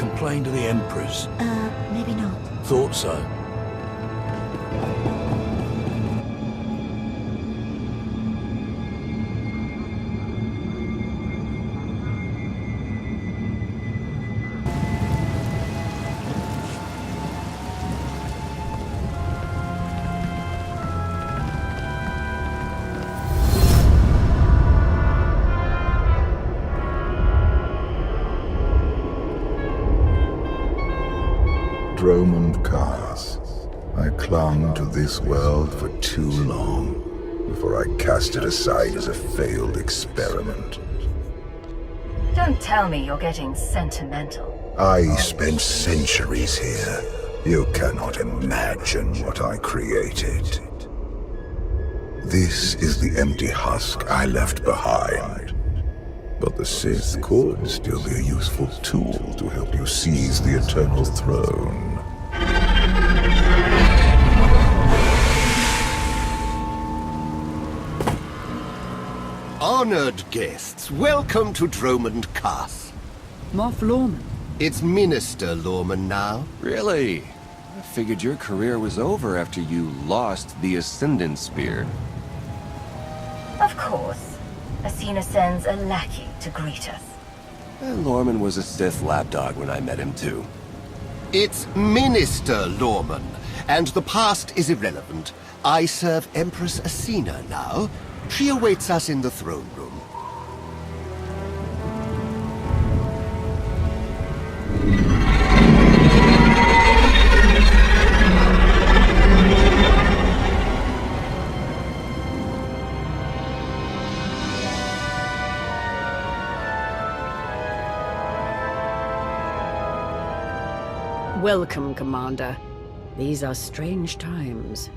complain to the Empress? Maybe not. Thought so. Dromund Kaas. I clung to this world for too long before I cast it aside as a failed experiment. Don't tell me you're getting sentimental. I spent centuries here. You cannot imagine what I created. This is the empty husk I left behind. But the Sith could still be a useful tool to help you seize the Eternal Throne. Honored guests, welcome to Dromund Kaas. Moff Lorman. It's Minister Lorman now. Really? I figured your career was over after you lost the Ascendant Spear. Of course. Asina sends a lackey to greet us. Lorman was a Sith lapdog when I met him too. It's Minister Lorman, and the past is irrelevant. I serve Empress Asina now. She awaits us in the throne room. Welcome, Commander. These are strange times.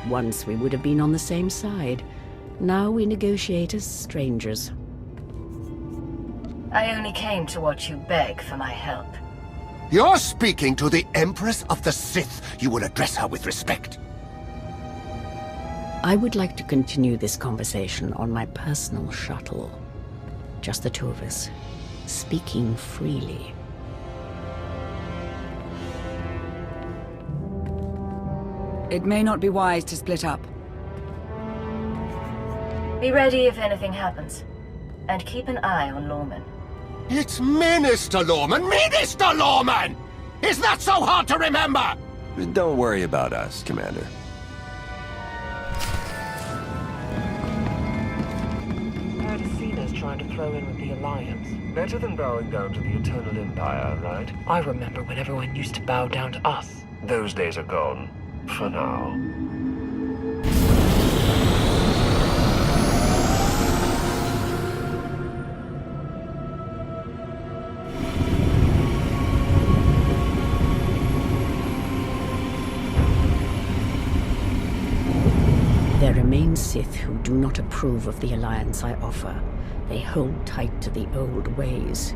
Once we would have been on the same side. Now we negotiate as strangers. I only came to watch you beg for my help. You're speaking to the Empress of the Sith. You will address her with respect. I would like to continue this conversation on my personal shuttle. Just the two of us, speaking freely. It may not be wise to split up. Be ready if anything happens. And keep an eye on Lorman. It's Minister Lorman! Minister Lorman! Is that so hard to remember? Don't worry about us, Commander. Asina's trying to throw in with the Alliance. Better than bowing down to the Eternal Empire, right? I remember when everyone used to bow down to us. Those days are gone. For now. There remain Sith who do not approve of the alliance I offer. They hold tight to the old ways.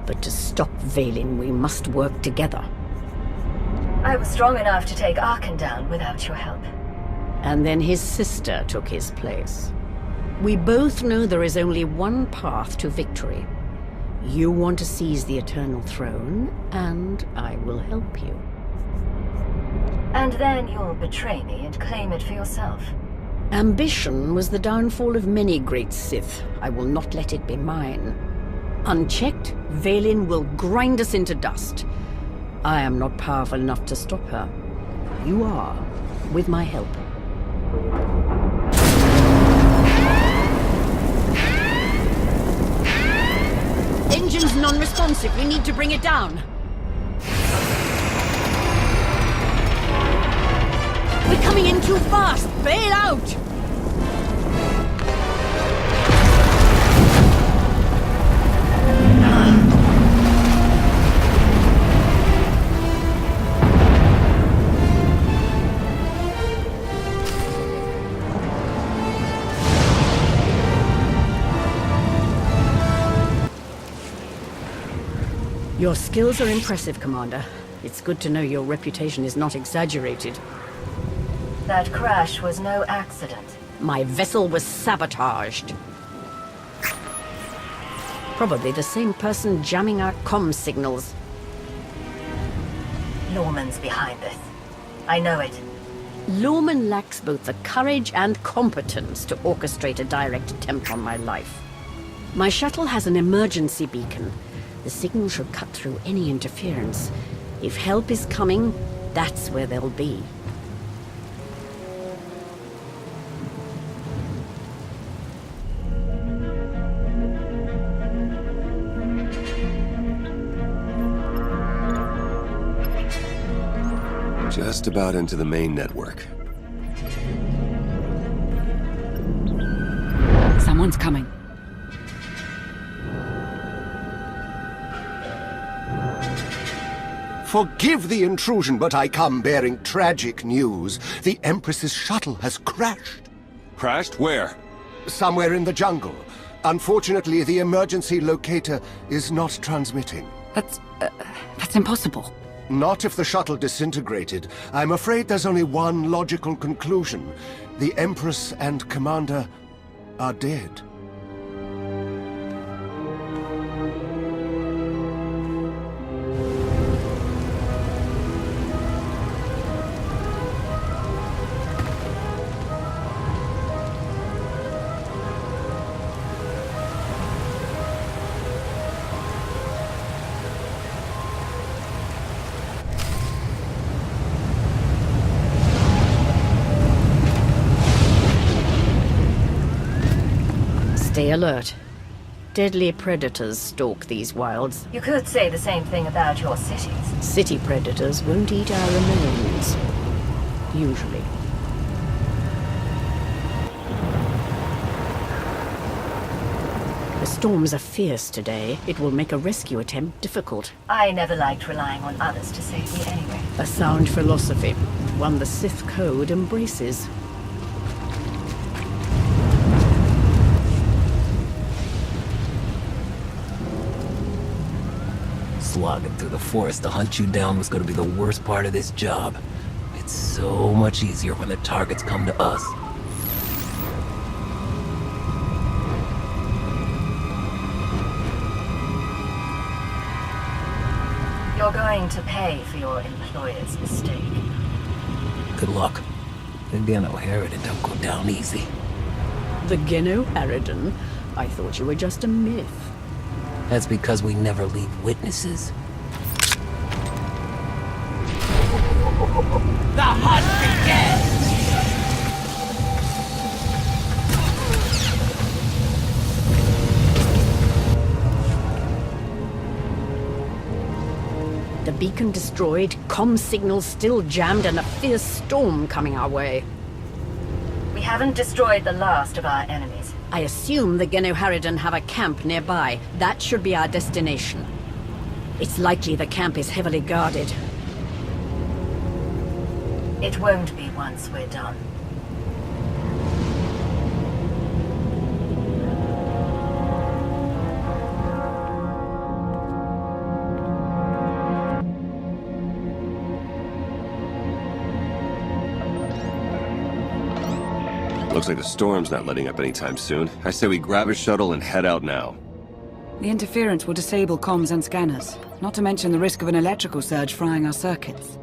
But to stop Vaylin, we must work together. I was strong enough to take Arkan down without your help. And then his sister took his place. We both know there is only one path to victory. You want to seize the Eternal Throne, and I will help you. And then you'll betray me and claim it for yourself. Ambition was the downfall of many great Sith. I will not let it be mine. Unchecked, Vaylin will grind us into dust. I am not powerful enough to stop her. You are, with my help. Engine's non-responsive. We need to bring it down. We're coming in too fast. Bail out! Your skills are impressive, Commander. It's good to know your reputation is not exaggerated. That crash was no accident. My vessel was sabotaged. Probably the same person jamming our comm signals. Lawman's behind this. I know it. Lawman lacks both the courage and competence to orchestrate a direct attempt on my life. My shuttle has an emergency beacon. The signal should cut through any interference. If help is coming, that's where they'll be. Just about into the main network. Someone's coming. Forgive the intrusion, but I come bearing tragic news. The Empress's shuttle has crashed. Crashed? Where? Somewhere in the jungle. Unfortunately, the emergency locator is not transmitting. That's impossible. Not if the shuttle disintegrated. I'm afraid there's only one logical conclusion. The Empress and Commander are dead. Stay alert. Deadly predators stalk these wilds. You could say the same thing about your cities. City predators won't eat our remains. Usually. The storms are fierce today. It will make a rescue attempt difficult. I never liked relying on others to save me anyway. A sound philosophy, one the Sith Code embraces. Slogging through the forest to hunt you down was going to be the worst part of this job. It's so much easier when the targets come to us. You're going to pay for your employer's mistake. Good luck. The Geno Harridan don't go down easy. The Geno Harridan? I thought you were just a myth. That's because we never leave witnesses. The hunt begins! The beacon destroyed, comm signals still jammed, and a fierce storm coming our way. We haven't destroyed the last of our enemies. I assume the Geno Harridan have a camp nearby. That should be our destination. It's likely the camp is heavily guarded. It won't be once we're done. Looks like the storm's not letting up anytime soon. I say we grab a shuttle and head out now. The interference will disable comms and scanners, not to mention the risk of an electrical surge frying our circuits.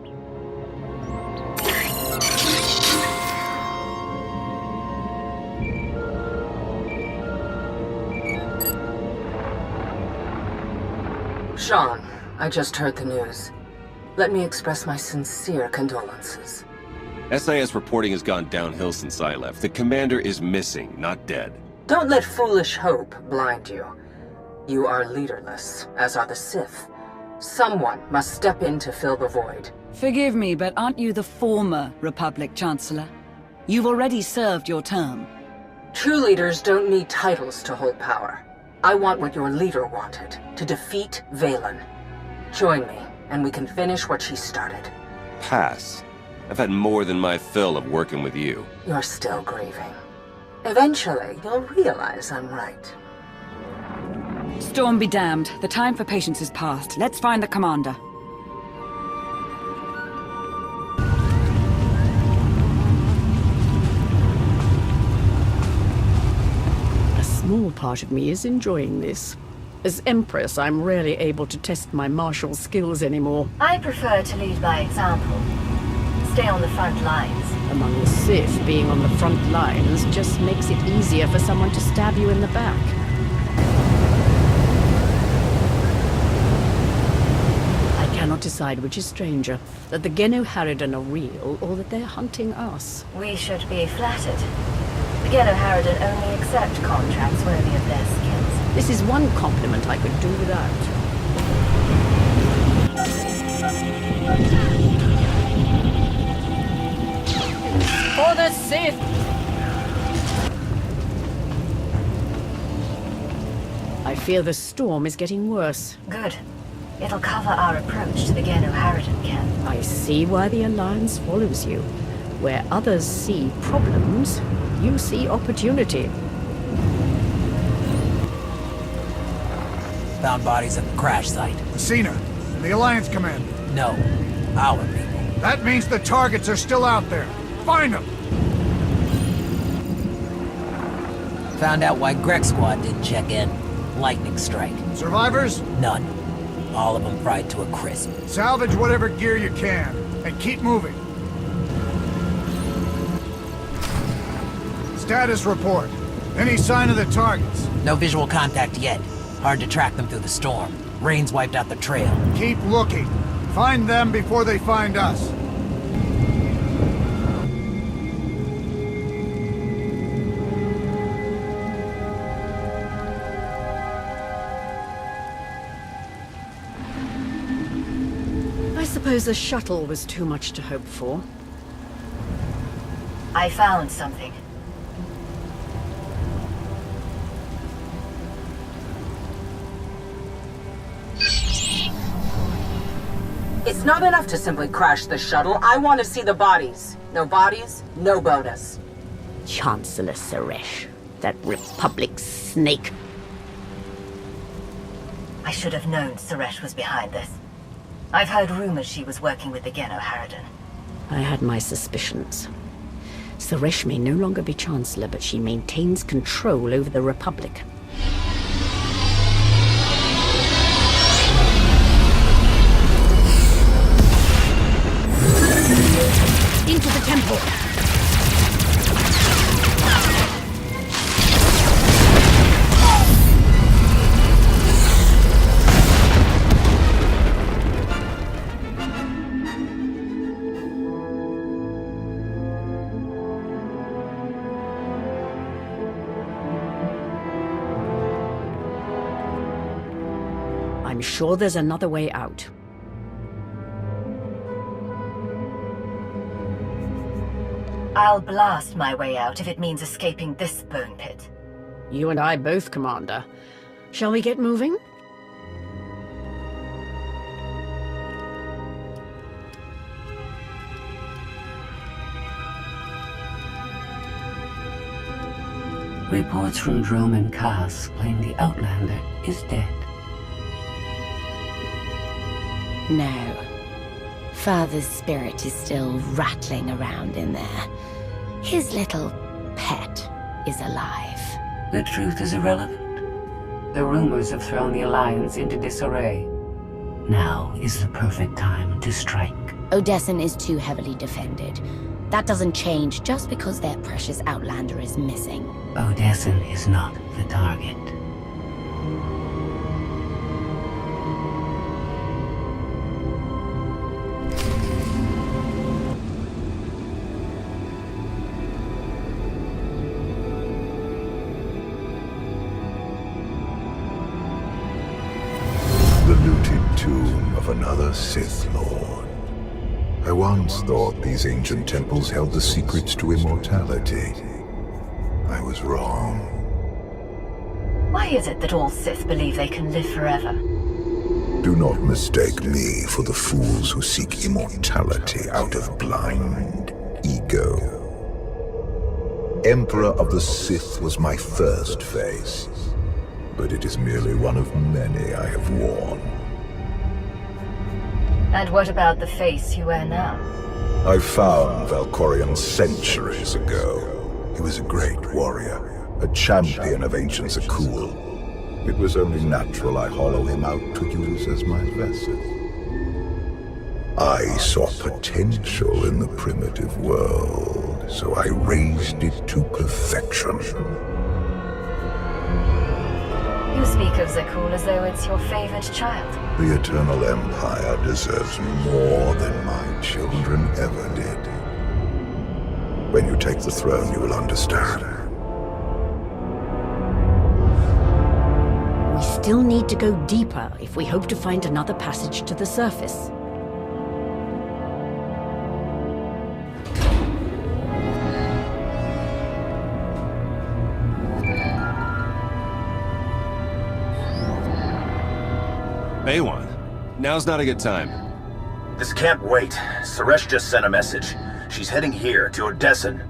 Sean, I just heard the news. Let me express my sincere condolences. SIS reporting has gone downhill since I left. The commander is missing, not dead. Don't let foolish hope blind you. You are leaderless, as are the Sith. Someone must step in to fill the void. Forgive me, but aren't you the former Republic Chancellor? You've already served your term. True leaders don't need titles to hold power. I want what your leader wanted, to defeat Valen. Join me, and we can finish what she started. Pass. I've had more than my fill of working with you. You're still grieving. Eventually, you'll realize I'm right. Storm be damned. The time for patience is past. Let's find the commander. A small part of me is enjoying this. As Empress, I'm rarely able to test my martial skills anymore. I prefer to lead by example. Stay on the front lines. Among the Sith, being on the front lines just makes it easier for someone to stab you in the back. I cannot decide which is stranger, that the Genu Harridan are real, or that they're hunting us. We should be flattered. The Geno Harridan only accept contracts worthy of their skills. This is one compliment I could do without. For the Sith! I fear the storm is getting worse. Good. It'll cover our approach to the Geno Harridan camp. I see why the Alliance follows you. Where others see problems, you see opportunity. Found bodies at the crash site. Messina, the Alliance commander. No, our people. That means the targets are still out there. Find them! Found out why Greg's squad didn't check in. Lightning strike. Survivors? None. All of them fried to a crisp. Salvage whatever gear you can, and keep moving. Status report. Any sign of the targets? No visual contact yet. Hard to track them through the storm. Rain's wiped out the trail. Keep looking. Find them before they find us. I suppose the shuttle was too much to hope for. I found something. It's not enough to simply crash the shuttle. I want to see the bodies. No bodies, no bonus. Chancellor Suresh, that Republic snake. I should have known Suresh was behind this. I've heard rumors she was working with the Geno Harridan. I had my suspicions. Suresh may no longer be Chancellor, but she maintains control over the Republic. Into the temple! I'm sure there's another way out. I'll blast my way out if it means escaping this bone pit. You and I both, Commander. Shall we get moving? Reports from Droman Khas claim the Outlander is dead. No. Father's spirit is still rattling around in there. His little pet is alive. The truth is irrelevant. The rumors have thrown the Alliance into disarray. Now is the perfect time to strike. Odesson is too heavily defended. That doesn't change just because their precious Outlander is missing. Odesson is not the target. Tomb of another Sith Lord. I once thought these ancient temples held the secrets to immortality. I was wrong. Why is it that all Sith believe they can live forever? Do not mistake me for the fools who seek immortality out of blind ego. Emperor of the Sith was my first face, but it is merely one of many I have worn. And what about the face you wear now? I found Valkorion centuries ago. He was a great warrior, a champion of ancient Zakul. It was only natural I hollow him out to use as my vessel. I saw potential in the primitive world, so I raised it to perfection. You speak of Zakul as though it's your favorite child. The Eternal Empire deserves more than my children ever did. When you take the throne, you will understand. We still need to go deeper if we hope to find another passage to the surface. Baywan, now's not a good time. This can't wait. Suresh just sent a message. She's heading here, to Odessen.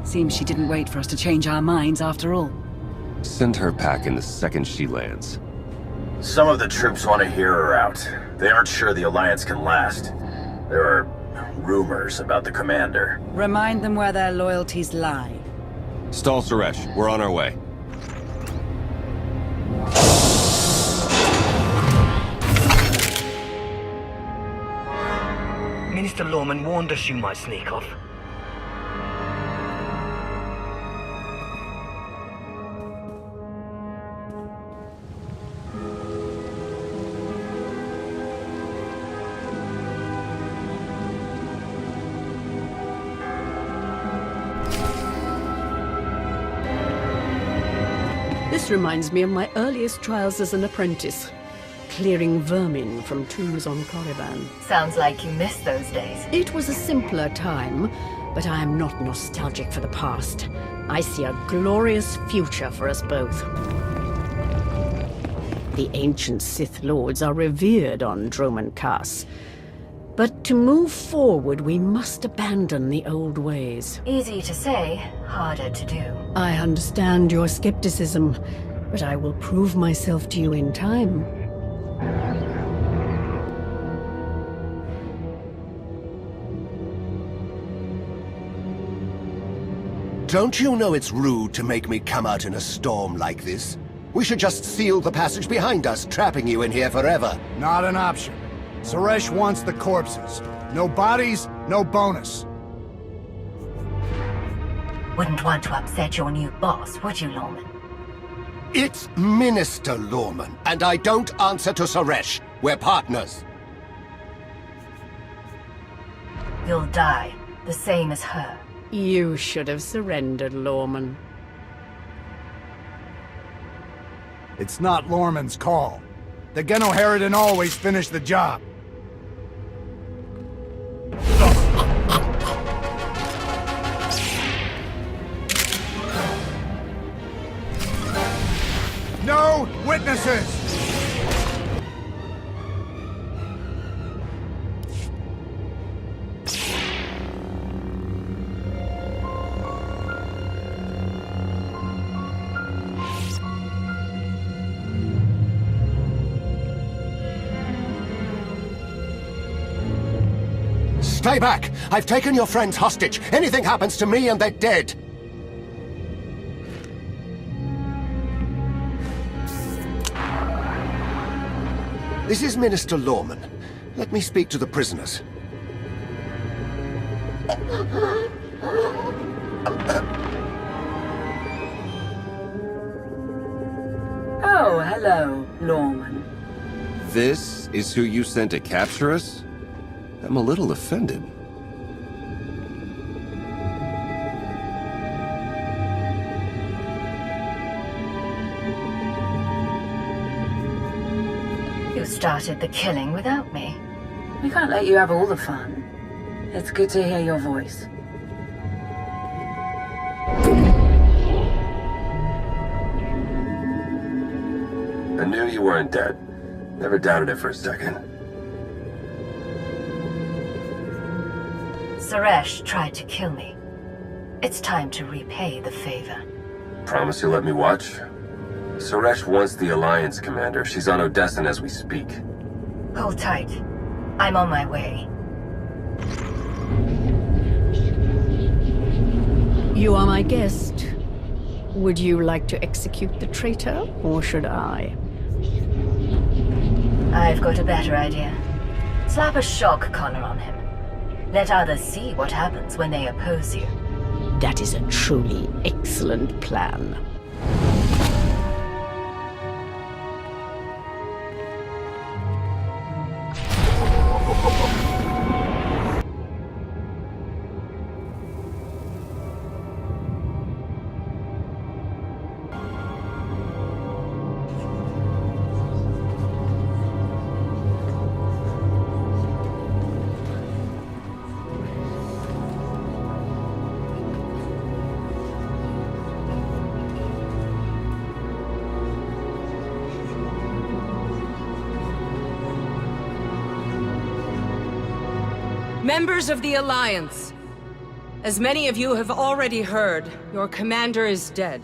Seems she didn't wait for us to change our minds after all. Send her packing the second she lands. Some of the troops want to hear her out. They aren't sure the Alliance can last. There are rumors about the commander. Remind them where their loyalties lie. Stall Suresh, we're on our way. Minister Lorman warned us you might sneak off. This reminds me of my earliest trials as an apprentice. Clearing vermin from tombs on Korriban. Sounds like you missed those days. It was a simpler time, but I am not nostalgic for the past. I see a glorious future for us both. The ancient Sith Lords are revered on Droman Kaas. But to move forward, we must abandon the old ways. Easy to say, harder to do. I understand your skepticism, but I will prove myself to you in time. Don't you know it's rude to make me come out in a storm like this? We should just seal the passage behind us, trapping you in here forever. Not an option. Suresh wants the corpses. No bodies, no bonus. Wouldn't want to upset your new boss, would you, Lorman? It's Minister Lorman, and I don't answer to Suresh. We're partners. You'll die, the same as her. You should have surrendered, Lorman. It's not Lorman's call. The Genoheridan always finish the job. No witnesses! Stay back! I've taken your friends hostage. Anything happens to me and they're dead. This is Minister Lorman. Let me speak to the prisoners. Oh, hello, Lorman. This is who you sent to capture us? I'm a little offended. You started the killing without me. We can't let you have all the fun. It's good to hear your voice. I knew you weren't dead. Never doubted it for a second. Suresh tried to kill me. It's time to repay the favor. Promise you'll let me watch? Suresh wants the Alliance commander. She's on Odessen as we speak. Hold tight. I'm on my way. You are my guest. Would you like to execute the traitor, or should I? I've got a better idea. Slap a shock collar on him. Let others see what happens when they oppose you. That is a truly excellent plan. Members of the Alliance, as many of you have already heard, your commander is dead.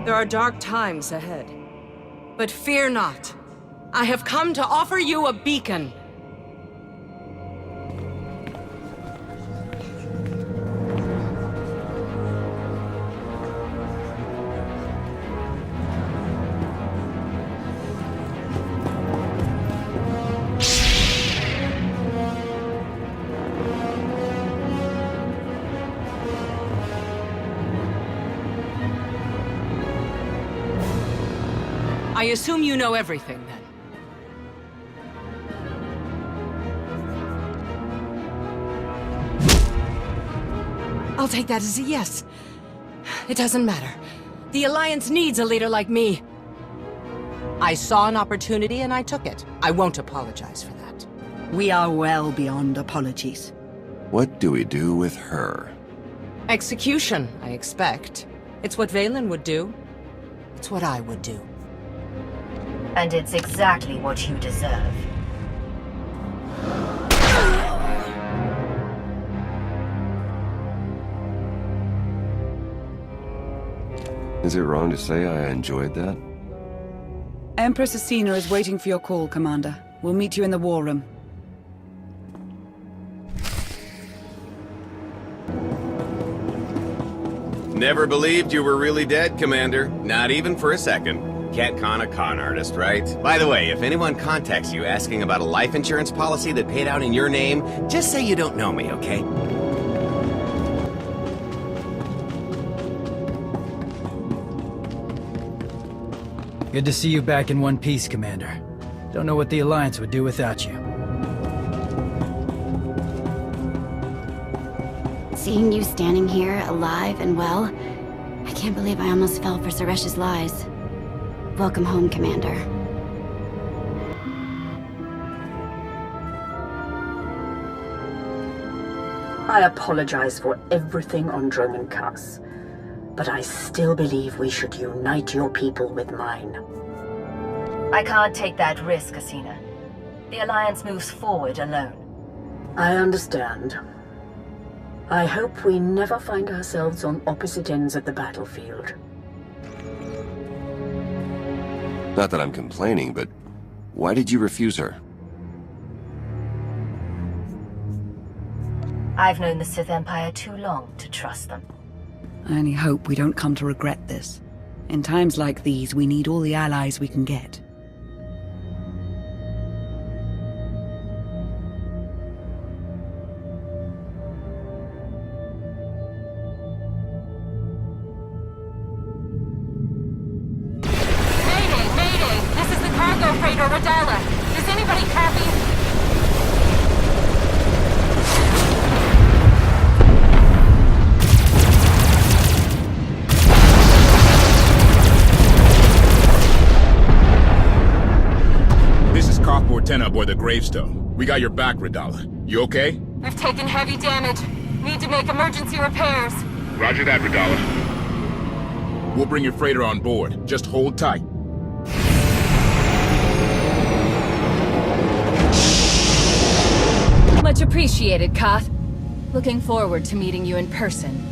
There are dark times ahead. But fear not. I have come to offer you a beacon. I assume you know everything, then. I'll take that as a yes. It doesn't matter. The Alliance needs a leader like me. I saw an opportunity and I took it. I won't apologize for that. We are well beyond apologies. What do we do with her? Execution, I expect. It's what Valen would do. It's what I would do. And it's exactly what you deserve. Is it wrong to say I enjoyed that? Empress Asina is waiting for your call, Commander. We'll meet you in the war room. Never believed you were really dead, Commander. Not even for a second. Can't con a con artist, right? By the way, if anyone contacts you asking about a life insurance policy that paid out in your name, just say you don't know me, okay? Good to see you back in one piece, Commander. Don't know what the Alliance would do without you. Seeing you standing here, alive and well, I can't believe I almost fell for Suresh's lies. Welcome home, Commander. I apologize for everything on Droman Kaas, but I still believe we should unite your people with mine. I can't take that risk, Asina. The Alliance moves forward alone. I understand. I hope we never find ourselves on opposite ends of the battlefield. Not that I'm complaining, but why did you refuse her? I've known the Sith Empire too long to trust them. I only hope we don't come to regret this. In times like these, we need all the allies we can get. Aboard the gravestone. We got your back, Radala. You okay? We've taken heavy damage. Need to make emergency repairs. Roger that, Radala. We'll bring your freighter on board. Just hold tight. Much appreciated, Koth. Looking forward to meeting you in person.